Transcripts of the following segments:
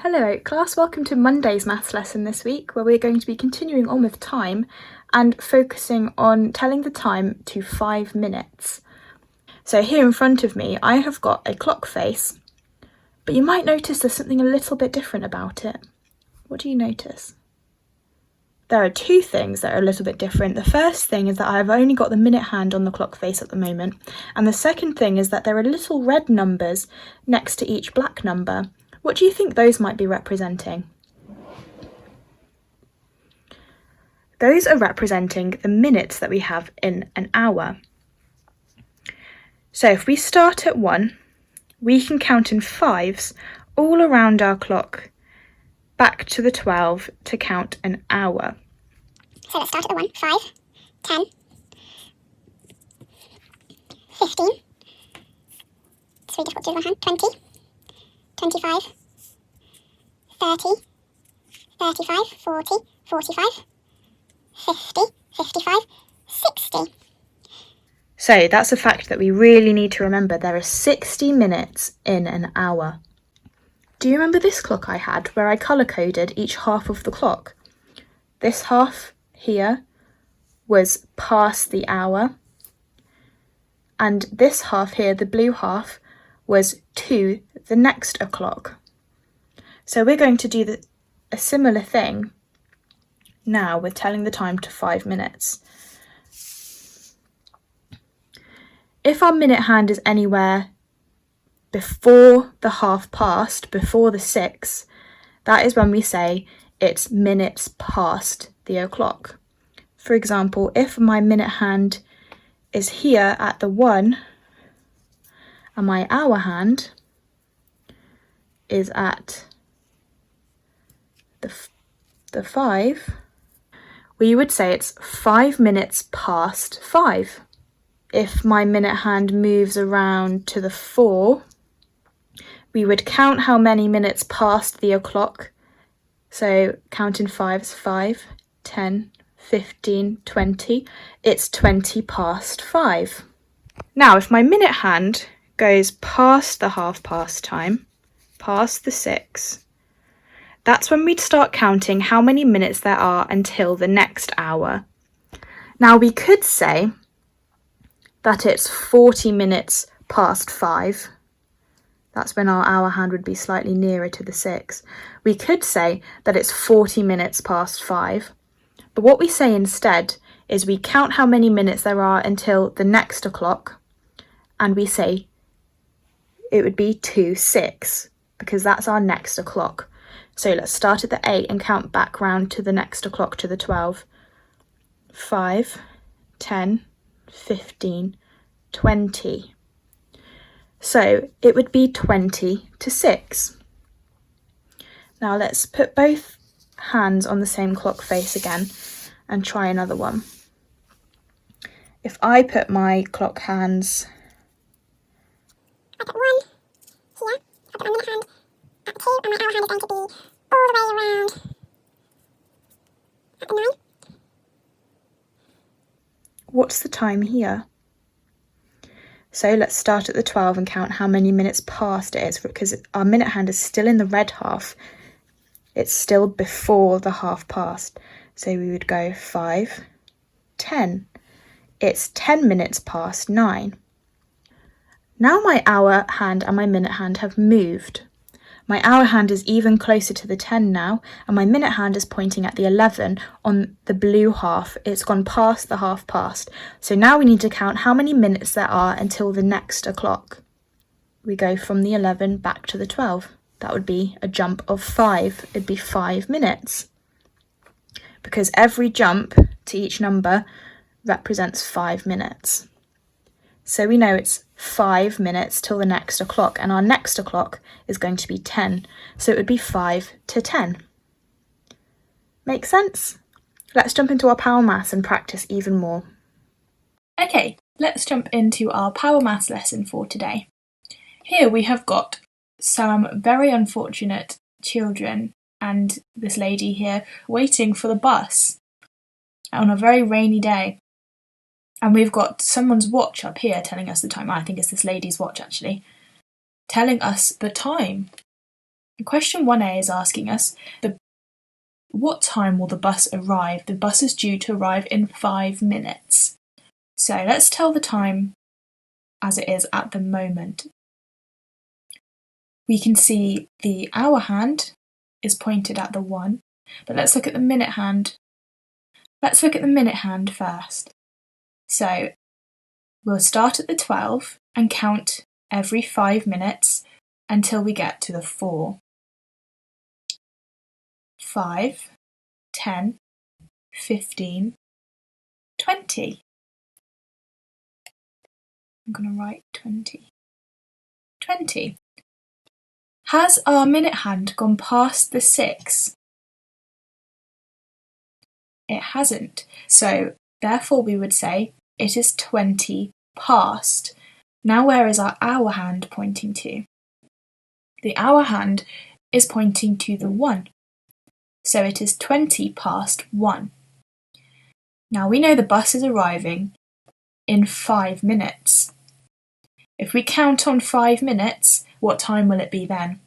Hello class, welcome to Monday's maths lesson this week, where we're going to be continuing on with time and focusing on telling the time to 5 minutes. So here in front of me I have got a clock face, but you might notice there's something a little bit different about it. What do you notice? There are two things that are a little bit different. The first thing is that I've only got the minute hand on the clock face at the moment, and the second thing is that there are little red numbers next to each black number. What do you think those might be representing? Those are representing the minutes that we have in an hour. So if we start at 1, we can count in 5s all around our clock back to the 12 to count an hour. So let's start at the 1, 5, 10, 15, it's really difficult to do with my hand, 20, 25, 30, 35, 40, 45, 50, 55, 60. So that's a fact that we really need to remember. There are 60 minutes in an hour. Do you remember this clock I had where I colour-coded each half of the clock? This half here was past the hour, and this half here, the blue half, was to the next o'clock. So we're going to do a similar thing now with telling the time to 5 minutes. If our minute hand is anywhere before the half past, before the 6, that is when we say it's minutes past the o'clock. For example, if my minute hand is here at the 1 and my hour hand is at the 5, we would say it's 5 minutes past 5. If my minute hand moves around to the 4, we would count how many minutes past the o'clock. So count in 5s, 5, 10, 15, 20. It's 20 past 5. Now, if my minute hand goes past the half past time, past the 6, that's when we'd start counting how many minutes there are until the next hour. Now, we could say that it's 40 minutes past 5. That's when our hour hand would be slightly nearer to the 6. We could say that it's 40 minutes past 5. But what we say instead is we count how many minutes there are until the next o'clock, and we say it would be 2, 6, because that's our next o'clock. So let's start at the 8 and count back round to the next o'clock, to the 12. 5, 10, 15, 20. So it would be 20 to 6. Now let's put both hands on the same clock face again and try another one. If I put my clock hands... I put 1 here, I put my minute hand at 2, and my hour hand is going to be all the way around at the 9. What's the time here? So let's start at the 12 and count how many minutes past it is, because our minute hand is still in the red half. It's still before the half past. So we would go 5, 10. It's 10 minutes past 9. Now my hour hand and my minute hand have moved. My hour hand is even closer to the 10 now, and my minute hand is pointing at the 11 on the blue half. It's gone past the half past. So now we need to count how many minutes there are until the next o'clock. We go from the 11 back to the 12. That would be a jump of 5. It'd be 5 minutes. Because every jump to each number represents 5 minutes. So we know it's 5 minutes till the next o'clock, and our next o'clock is going to be 10. So it would be 5 to 10. Make sense? Let's jump into our Power Maths and practice even more. Okay, let's jump into our Power Maths lesson for today. Here we have got some very unfortunate children and this lady here waiting for the bus on a very rainy day. And we've got someone's watch up here telling us the time. I think it's this lady's watch actually, telling us the time. Question 1A is asking us what time will the bus arrive? The bus is due to arrive in 5 minutes. So let's tell the time as it is at the moment. We can see the hour hand is pointed at the 1, but let's look at the minute hand. Let's look at the minute hand first. So we'll start at the 12 and count every 5 minutes until we get to the 4. 5, 10, 15, 20. I'm going to write 20. 20. Has our minute hand gone past the 6? It hasn't. So therefore we would say it is 20 past. Now where is our hour hand pointing to? The hour hand is pointing to the 1. So it is 20 past 1. Now we know the bus is arriving in 5 minutes. If we count on 5 minutes, what time will it be then?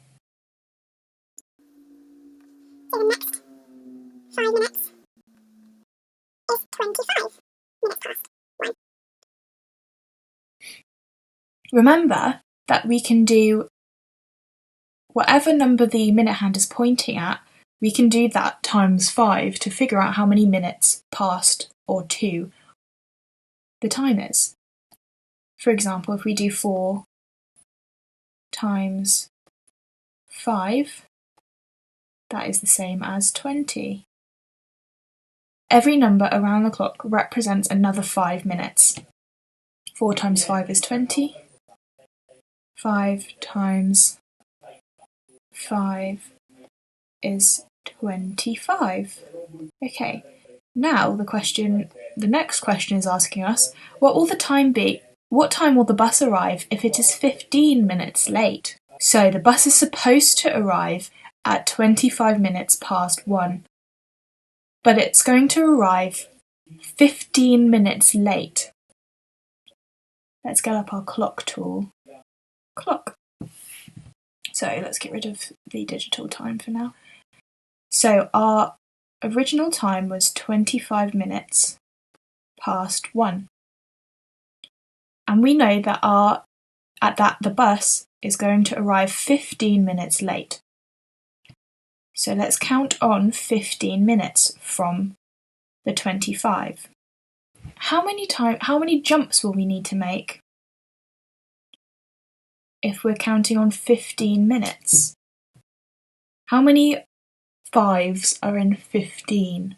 So the next 5 minutes is 25 minutes past 1. Remember that we can do whatever number the minute hand is pointing at, we can do that times 5 to figure out how many minutes past or to the time is. For example, if we do 4 times 5, that is the same as 20. Every number around the clock represents another 5 minutes. 4 times 5 is 20. 5 times 5 is 25. Okay, now the next question is asking us, what will the time be? What time will the bus arrive if it is 15 minutes late? So the bus is supposed to arrive at 25 minutes past 1, but it's going to arrive 15 minutes late. Let's get up our clock tool. Clock. So let's get rid of the digital time for now. So our original time was 25 minutes past 1. And we know that the bus is going to arrive 15 minutes late. So let's count on 15 minutes from the 25. How many jumps will we need to make if we're counting on 15 minutes? How many 5s are in 15?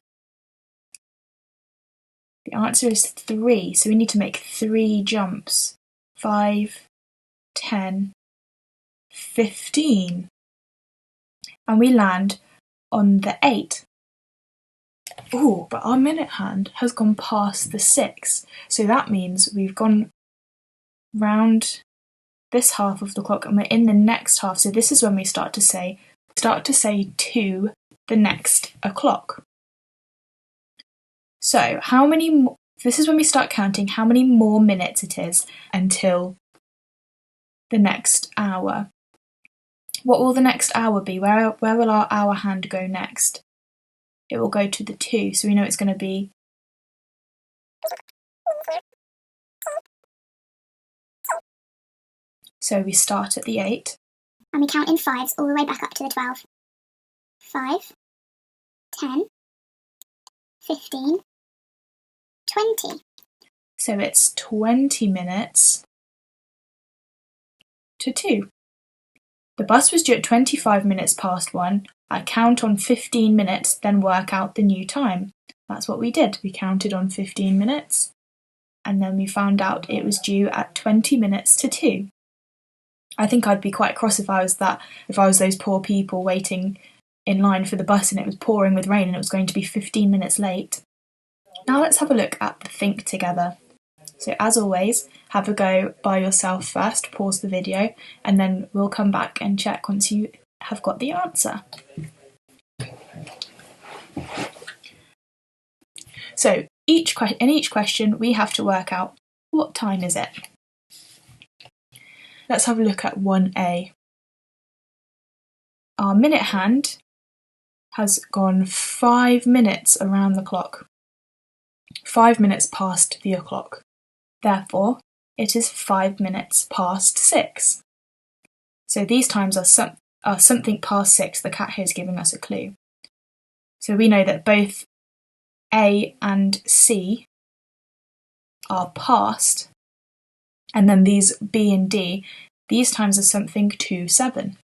The answer is 3, so we need to make 3 jumps. 5, 10, 15. And we land on the 8. Ooh, but our minute hand has gone past the 6. So that means we've gone round this half of the clock and we're in the next half. So this is when we start to say to the next o'clock. So this is when we start counting how many more minutes it is until the next hour. What will the next hour be? Where will our hour hand go next? It will go to the 2, so we know it's going to be so we start at the 8. And we count in 5s all the way back up to the 12. 5, 10, 15, 20. So it's 20 minutes to 2. The bus was due at 25 minutes past 1. I count on 15 minutes, then work out the new time. That's what we did. We counted on 15 minutes, and then we found out it was due at 20 minutes to 2. I think I'd be quite cross if I was those poor people waiting in line for the bus and it was pouring with rain and it was going to be 15 minutes late. Now let's have a look at the think together. So as always, have a go by yourself first, pause the video, and then we'll come back and check once you have got the answer. So in each question we have to work out what time is it. Let's have a look at 1A. our minute hand has gone 5 minutes around the clock. 5 minutes past the o'clock. Therefore, it is 5 minutes past 6. So these times are something past 6. The cat here is giving us a clue. So we know that both A and C are past, and then these B and D, these times are something to 7.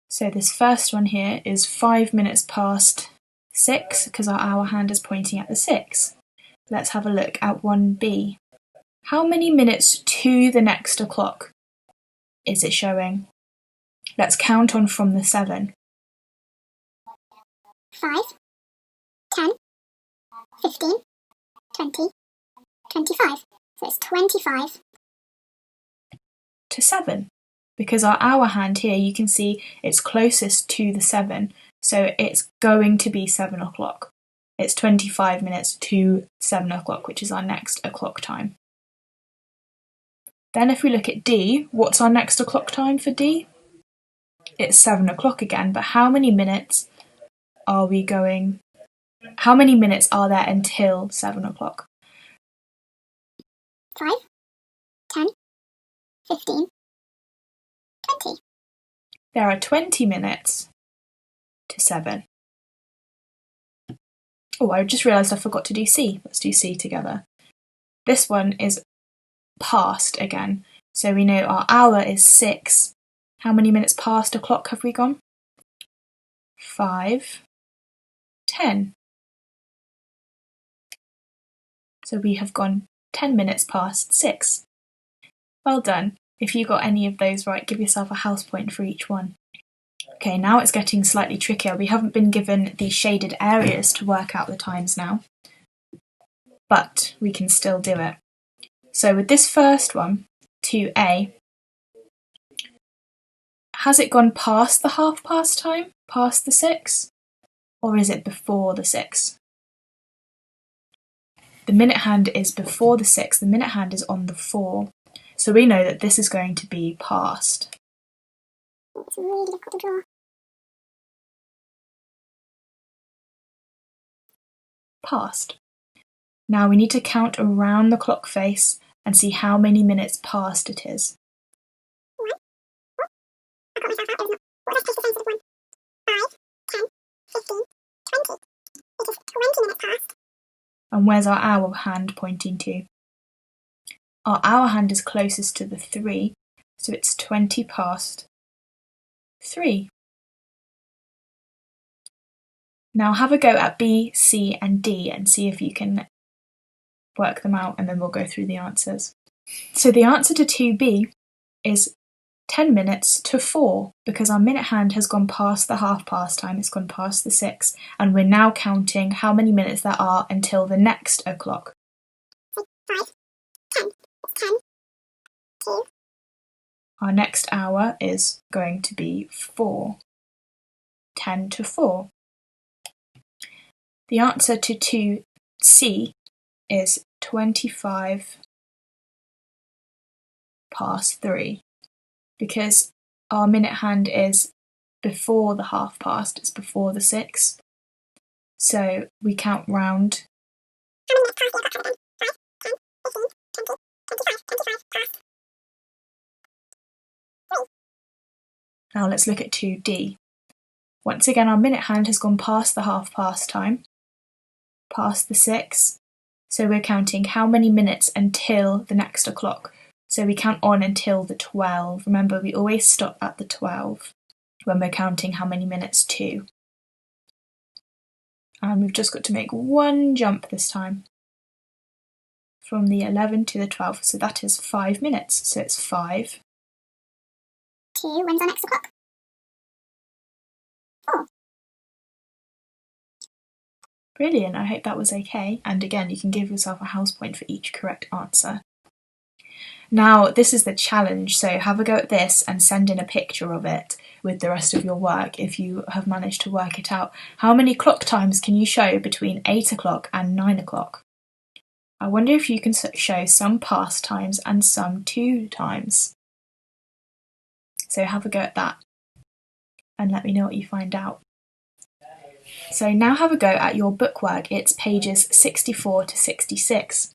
So this first one here is 5 minutes past 6 because our hour hand is pointing at the 6. Let's have a look at 1B. How many minutes to the next o'clock is it showing? Let's count on from the 7. 5, 10, 15, 20, 25. So it's 25 to 7. Because our hour hand here, you can see it's closest to the 7, so it's going to be 7 o'clock. It's 25 minutes to 7 o'clock, which is our next o'clock time. Then if we look at D, what's our next o'clock time for D? It's 7 o'clock again, but how many minutes are there until 7 o'clock? 5, 10, 15, 20. There are 20 minutes to 7. Oh, I just realised I forgot to do C. Let's do C together. This one is past again. So we know our hour is 6. How many minutes past o'clock have we gone? 5, 10. So we have gone 10 minutes past 6. Well done. If you got any of those right, give yourself a house point for each one. Okay, now it's getting slightly trickier. We haven't been given these shaded areas to work out the times now, but we can still do it. So with this first one, 2A, has it gone past the half past time, past the 6, or is it before the 6? The minute hand is before the 6, the minute hand is on the 4, so we know that this is going to be past. It's really difficult to draw. Past. Now we need to count around the clock face and see how many minutes past it is. I got myself out. What if I take the same sort of one? 5, 10, 15, 20. It is 20 minutes past. And where's our hour hand pointing to? Our hour hand is closest to the 3, so it's 20 past 3. Now have a go at B, C and D and see if you can work them out, and then we'll go through the answers. So the answer to 2B is 10 minutes to 4, because our minute hand has gone past the half past time, it's gone past the 6, and we're now counting how many minutes there are until the next o'clock. 5, 10, it's 10, 2. Our next hour is going to be 4. 10 to 4. The answer to 2C is 25 past 3, because our minute hand is before the half past, it's before the 6. So we count round. How many minutes past the o'clock have we done? 5, 10, 15, 20, 25 past 3. Now let's look at 2D. Once again, our minute hand has gone past the half past time, past the 6. So we're counting how many minutes until the next o'clock. So we count on until the 12. Remember, we always stop at the 12 when we're counting how many minutes to. And we've just got to make one jump this time from the 11 to the 12. So that is 5 minutes. So it's 5. 2, when's our next o'clock? 4. Brilliant, I hope that was okay. And again, you can give yourself a house point for each correct answer. Now, this is the challenge, so have a go at this and send in a picture of it with the rest of your work if you have managed to work it out. How many clock times can you show between 8 o'clock and 9 o'clock? I wonder if you can show some past times and some to times. So have a go at that. and let me know what you find out. So now have a go at your bookwork. It's pages 64 to 66.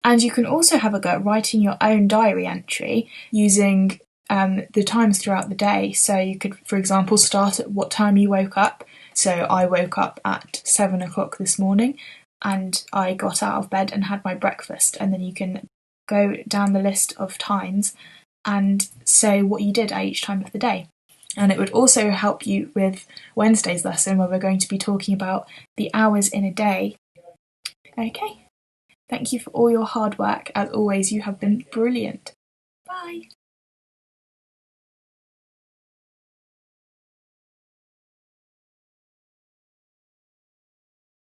And you can also have a go at writing your own diary entry using the times throughout the day. So you could, for example, start at what time you woke up. So I woke up at 7 o'clock this morning and I got out of bed and had my breakfast. And then you can go down the list of times and say what you did at each time of the day. And it would also help you with Wednesday's lesson, where we're going to be talking about the hours in a day. Okay. Thank you for all your hard work. As always, you have been brilliant. Bye.